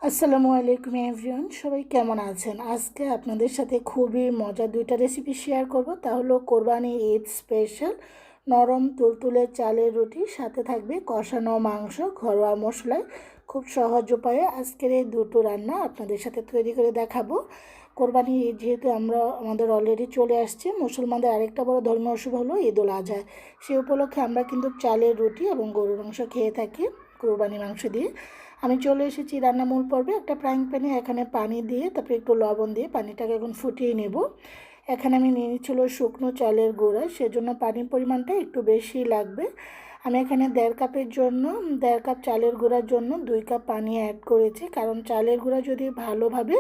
আসসালামু আলাইকুম এভরিওয়ান, সবাই কেমন আছেন? আজকে আপনাদের সাথে খুবই মজার দুইটা রেসিপি শেয়ার করব। তা হলো কোরবানি ঈদ স্পেশাল নরম তুলতুলে চালের রুটি, সাথে থাকবে কষানো মাংস ঘরোয়া মশলায়। খুব সহজ উপায়ে আজকের এই দুটো রান্না আপনাদের সাথে তৈরি করে দেখাবো। কোরবানি ঈদ যেহেতু আমাদের অলরেডি চলে আসছে, মুসলমানদের আরেকটা বড় ধর্মীয় উৎসব হলো ঈদ উল আজহা। সেই উপলক্ষে আমরা কিন্তু চালের রুটি এবং গরুর মাংস খেয়ে থাকি কোরবানি মাংস দিয়ে। আমি চলে এসেছি রান্না মূল পর্বে। একটা ফ্রাইং প্যানে এখানে পানি দিয়ে তারপরে একটু লবণ দিয়ে পানিটাকে এখন ফুটিয়ে নেব। এখানে আমি নিয়ে নিচ্ছিল শুকনো চালের গুঁড়া, সেজন্য পানির পরিমাণটা একটু বেশি লাগবে। আমি এখানে 1.5 কাপ চালের গুঁড়ার জন্য 2 কাপ পানি অ্যাড করেছি, কারণ চালের গুঁড়া যদি ভালোভাবে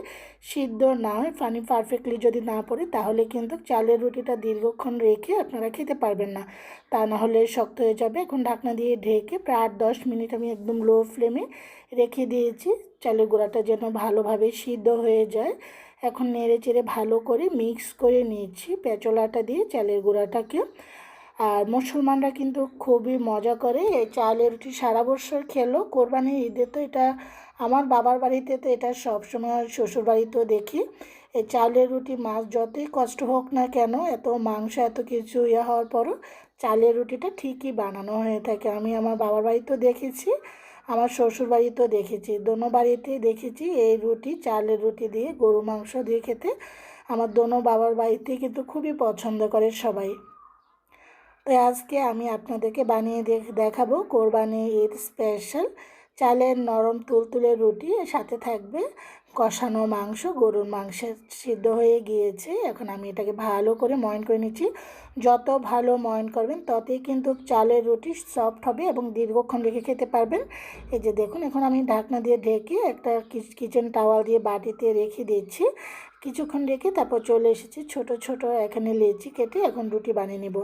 সিদ্ধ না হয়, পানি পারফেক্টলি যদি না পড়ে, তাহলে কিন্তু চালের রুটিটা দীর্ঘক্ষণ রেখে আপনারা খেতে পারবেন না, তা না হলে শক্ত হয়ে যাবে। এখন ঢাকনা দিয়ে ঢেকে প্রায় 8-10 মিনিট আমি একদম লো ফ্লেমে রেখে দিয়েছি, চালের গুঁড়াটা যেন ভালোভাবে সিদ্ধ হয়ে যায়। এখন নেড়ে চেড়ে ভালো করে মিক্স করে নিচ্ছি পেঁচলাটা দিয়ে চালের গুঁড়াটাকে। আর মুসলমানরা কিন্তু খুবই মজা করে এই চালের রুটি, সারা বছর খেলো। কোরবানির ঈদে তো এটা, আমার বাবার বাড়িতে তো এটা সবসময়, শ্বশুর বাড়িতেও দেখি এই চালের রুটি। মাছ যতই কষ্ট হোক না কেন, এত মাংস এত কিছু হওয়ার পরও চালের রুটিটা ঠিকই বানানো হয়ে থাকে। আমি আমার বাবার বাড়িতেও দেখেছি, আমার শ্বশুর বাড়িতেও দেখেছি, দোনো বাড়িতেই দেখেছি এই রুটি, চালের রুটি দিয়ে গরু মাংস দিয়ে খেতে। আমার দোনো বাবার বাড়িতেই কিন্তু খুবই পছন্দ করে সবাই। তো আজকে আমি আপনাদেরকে বানিয়ে দেখাবো কোরবানি ঈদ স্পেশাল চালের নরম তুলতুলে রুটি, সাথে থাকবে কষানো মাংস, গরুর মাংসের সিদ্ধ হয়ে গিয়েছে। এখন আমি এটাকে ভালো করে ময়ন করে নিচ্ছি। যত ভালো ময়ন করবেন ততই কিন্তু চালের রুটি সফট হবে এবং দীর্ঘক্ষণ রেখে খেতে পারবেন। এই যে দেখুন, এখন আমি ঢাকনা দিয়ে ঢেকে একটা কিচেন টাওয়াল দিয়ে বাটিতে রেখে দিচ্ছি। কিছুক্ষণ রেখে তারপর চলে এসেছি ছোট ছোট এখানে লেচি কেটে এখন রুটি বানিয়ে নেব।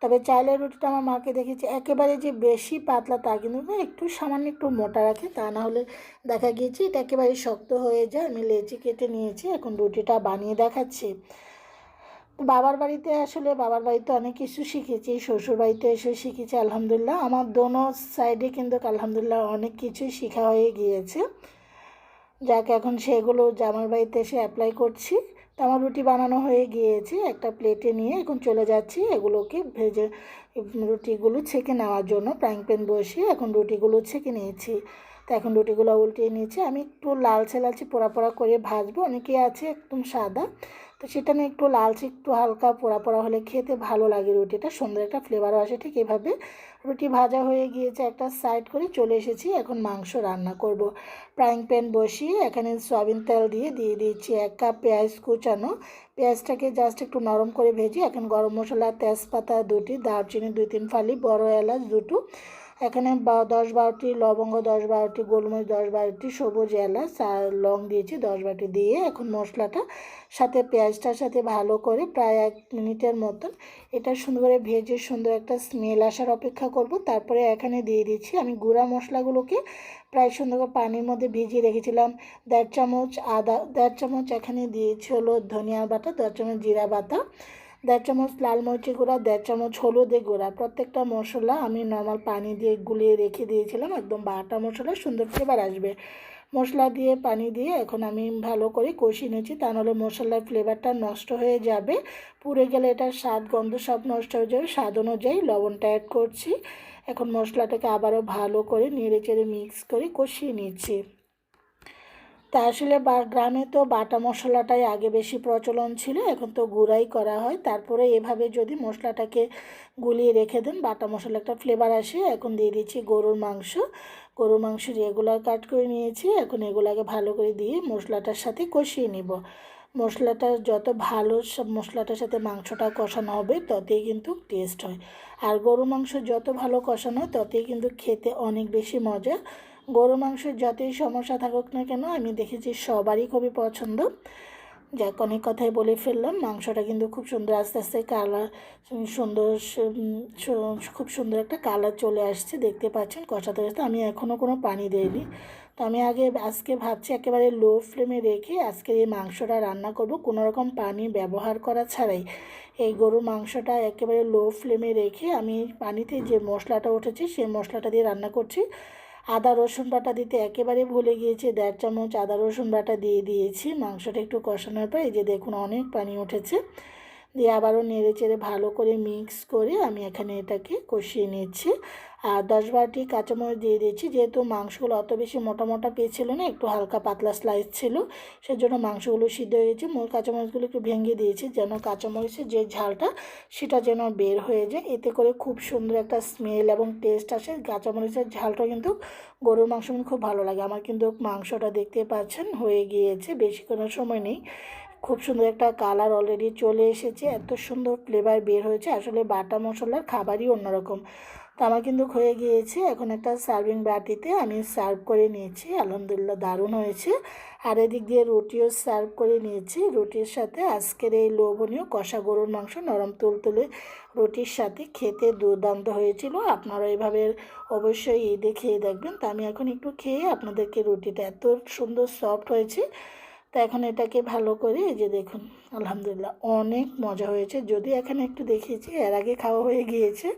তবে চালের রুটিটা আমার মাকে দেখেছি একেবারে যে বেশি পাতলা তা কিন্তু না, একটু সামান্য একটু মোটা রাখে, তা না হলে দেখা গিয়েছে এটা একেবারে শক্ত হয়ে যায়। আমি লেচি কেটে নিয়েছি, এখন রুটিটা বানিয়ে দেখাচ্ছি। তো বাবার বাড়িতে অনেক কিছু শিখেছি, শ্বশুর বাড়িতে এসে শিখেছি আলহামদুলিল্লাহ। আমার দোনো সাইডে কিন্তু আলহামদুলিল্লাহ অনেক কিছুই শেখা হয়ে গিয়েছে, যাক এখন সেগুলো জামার বাড়িতে এসে অ্যাপ্লাই করছি। তো আমার রুটি বানানো হয়ে গিয়েছে, একটা প্লেটে নিয়ে এখন চলে যাচ্ছি এগুলোকে ভেজে, রুটিগুলো ছেঁকে নেওয়ার জন্য ফ্রাইং প্যান বসিয়ে এখন রুটিগুলো ছেঁকে নিয়েছি। তো এখন রুটিগুলো উল্টিয়ে নিয়েছি, আমি একটু লালচে লালচে পোড়া পোড়া করে ভাজবো। অনেকেই আছে একদম সাদা, তো সেটা নিয়ে একটু লালচে একটু হালকা পোড়া পোড়া হলে খেতে ভালো লাগে, রুটিটা সুন্দর একটা ফ্লেভারও আসে। ঠিক এভাবে রুটি ভাজা হয়ে গিয়েছে, একটা সাইড করে চলে এসেছি। এখন মাংস রান্না করব। ফ্রাইং প্যান বসিয়ে এখানে সয়াবিন তেল দিয়ে দিচ্ছি 1 কাপ পেঁয়াজ কুচানো। পেঁয়াজটাকে জাস্ট একটু নরম করে ভেজে এখন গরম মশলা, তেজপাতা 2টি, দারচিনি 2-3 ফালি, বড় এলাচ 2টো, এখানে 10-12টি লবঙ্গ, 10-12টি গোলমরিচ, 10-12টি সবুজ এলাচ আর লং দিয়েছি 10-12টি দিয়ে এখন মশলাটা সাথে পেঁয়াজটার সাথে ভালো করে প্রায় 1 মিনিটের মতন এটা সুন্দর করে ভেজে সুন্দর একটা স্মেল আসার অপেক্ষা করব। তারপরে এখানে দিয়ে দিচ্ছি আমি গুঁড়া মশলাগুলোকে প্রায় সুন্দর করে পানির মধ্যে ভিজিয়ে রেখেছিলাম। 1.5 চামচ আদা, 1.5 চামচ এখানে দিয়েছি হলো ধনিয়া বাটা, 1.5 চামচ জিরা বাটা, 1.5 চামচ লাল মরিচের গুঁড়া, 1.5 চামচ হলুদের গুঁড়া। প্রত্যেকটা মশলা আমি নর্মাল পানি দিয়ে গুলিয়ে রেখে দিয়েছিলাম, একদম বাটা মশলা, সুন্দর ফ্লেভার আসবে। মশলা দিয়ে পানি দিয়ে এখন আমি ভালো করে কষিয়ে নিয়েছি, তা নাহলে মশলার ফ্লেভারটা নষ্ট হয়ে যাবে, পুড়ে গেলে এটার স্বাদ গন্ধ সব নষ্ট হয়ে যাবে। স্বাদ অনুযায়ী লবণটা অ্যাড করছি। এখন মশলাটাকে আবারও ভালো করে নেড়ে চেড়ে মিক্স করে কষিয়ে নিচ্ছি। তা আসলে গ্রামে তো বাটা মশলাটাই আগে বেশি প্রচলন ছিল, এখন তো গুঁড়াই করা হয়। তারপরে এভাবে যদি মশলাটাকে গুলিয়ে রেখে দেন, বাটা মশলা একটা ফ্লেভার আসে। এখন দিয়ে দিচ্ছি গরুর মাংস। গরুর মাংস রেগুলার কাট করে নিয়েছি, এখন এগুলাকে ভালো করে দিয়ে মশলাটার সাথে কষিয়ে নিব। মশলাটা যত ভালো সব মশলাটার সাথে মাংসটা কষানো হবে ততই কিন্তু টেস্ট হয়। আর গরু মাংস যত ভালো কষানো হয় ততই কিন্তু খেতে অনেক বেশি মজা। গরু মাংসের যতই সমস্যা থাকুক না কেন, আমি দেখেছি সবারই খুবই পছন্দ। যাক, অনেক কথাই বলে ফেললাম। মাংসটা কিন্তু খুব সুন্দর আস্তে আস্তে কালার, সুন্দর খুব সুন্দর একটা কালার চলে আসছে, দেখতে পাচ্ছেন কষাতে কষাতে। আমি এখনও কোনো পানি দিইনি। তো আমি আজকে ভাবছি একেবারে লো ফ্লেমে রেখে আজকের এই মাংসটা রান্না করব, কোনো রকম পানি ব্যবহার করা ছাড়াই। এই গরুর মাংসটা একেবারে লো ফ্লেমে রেখে আমি পানিতে যে মশলাটা উঠেছে সেই মশলাটা দিয়ে রান্না করছি। আদা রসুন বাটা দিতে একেবারে ভুলে গিয়েছি, 1.5 চামচ আদা রসুন বাটা দিয়ে দিয়েছি। মাংসটা একটু কষানোর পর এই যে দেখুন অনেক পানি উঠেছে, দিয়ে আবারও নেড়ে চেড়ে ভালো করে মিক্স করে আমি এখানে এটাকে কষিয়ে নিচ্ছি। আর 10-12টি কাঁচামরিচ দিয়ে দিয়েছি, যেহেতু মাংসগুলো অত বেশি মোটা মোটা পেয়েছিল না, একটু হালকা পাতলা স্লাইস ছিল, সেজন্য মাংসগুলো সিদ্ধ হয়ে গেছে। মূল কাঁচামরিচগুলো একটু ভেঙে দিয়েছি যেন কাঁচামরিচের যে ঝালটা সেটা যেন বের হয়ে যায়, এতে করে খুব সুন্দর একটা স্মেল এবং টেস্ট আসে। কাঁচামরিচের ঝালটা কিন্তু গরুর মাংস খুব ভালো লাগে। আমার কিন্তু মাংসটা দেখতে পাচ্ছেন হয়ে গিয়েছে, বেশি কোনো সময় নেই। খুব সুন্দর একটা কালার অলরেডি চলে এসেছে, এত সুন্দর ফ্লেভার বের হয়েছে। আসলে বাটা মশলার খাবারই অন্যরকম। তো আমার কিন্তু হয়ে গিয়েছে। এখন একটা সার্ভিং বাটিতে আমি সার্ভ করে নিয়েছি। আলহামদুলিল্লাহ দারুণ হয়েছে। আর এদিক দিয়ে রুটিও সার্ভ করে নিয়েছি। রুটির সাথে আজকের এই লোভনীয় কষা গরুর মাংস নরম তুলতুলে রুটির সাথে খেতে দুর্দান্ত হয়েছিল। আপনারা এইভাবে অবশ্যই খেয়ে দেখবেন। তো আমি এখন একটু খেয়ে আপনাদেরকে, রুটিটা এত সুন্দর সফট হয়েছে। তো এখন এটাকে ভালো করে এই যে দেখুন, আলহামদুলিল্লাহ অনেক মজা হয়েছে। যদি এখানে একটু দেখিয়েছি, এর আগে খাওয়া হয়ে গিয়েছে।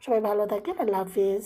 সবাই ভালো থাকেন, আল্লাহ হাফিজ।